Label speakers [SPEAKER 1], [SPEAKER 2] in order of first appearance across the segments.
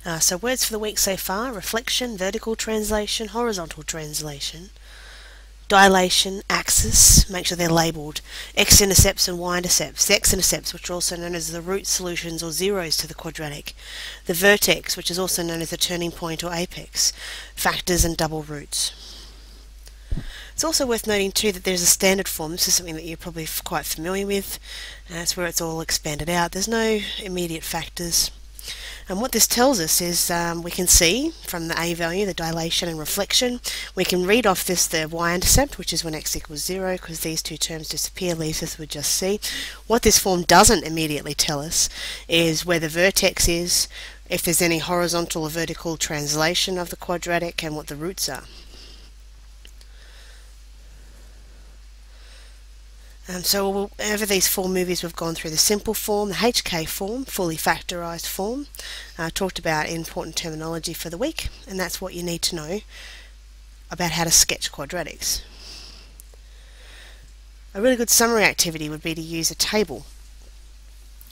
[SPEAKER 1] So words for the week so far: reflection, vertical translation, horizontal translation, dilation, axis, make sure they're labelled, x-intercepts and y-intercepts. The x-intercepts, which are also known as the root solutions or zeros to the quadratic. The vertex, which is also known as the turning point or apex. Factors and double roots. It's also worth noting too that there's a standard form. This is something that you're probably quite familiar with. That's where it's all expanded out. There's no immediate factors. And what this tells us is we can see from the A value, the dilation and reflection, we can read off this the y-intercept, which is when x equals 0, because these two terms disappear, leaves us with just c. What this form doesn't immediately tell us is where the vertex is, if there's any horizontal or vertical translation of the quadratic, and what the roots are. So over these 4 movies we've gone through the simple form, the HK form, fully factorised form, talked about important terminology for the week, and that's what you need to know about how to sketch quadratics. A really good summary activity would be to use a table.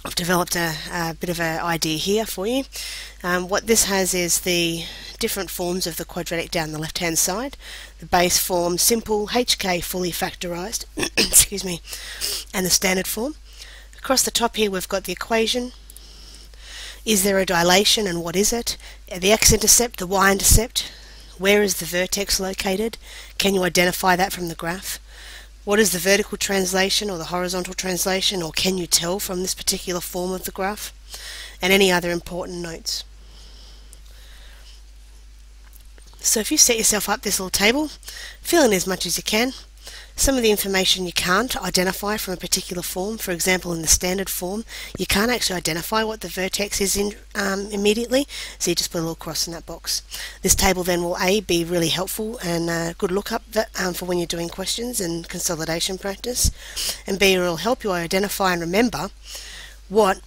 [SPEAKER 1] I've developed a bit of an idea here for you. What this has is the different forms of the quadratic down the left hand side. The base form, simple, HK fully factorised, excuse me, and the standard form. Across the top here we've got the equation. Is there a dilation and what is it? The x-intercept, the y-intercept. Where is the vertex located? Can you identify that from the graph? What is the vertical translation or the horizontal translation, or can you tell from this particular form of the graph? And any other important notes. So if you set yourself up this little table, fill in as much as you can. Some of the information you can't identify from a particular form. For example, in the standard form, you can't actually identify what the vertex is immediately, so you just put a little cross in that box. This table then will A, be really helpful and a good lookup for when you're doing questions and consolidation practice, and B, it will help you identify and remember what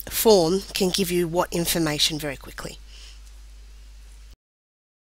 [SPEAKER 1] form can give you what information very quickly.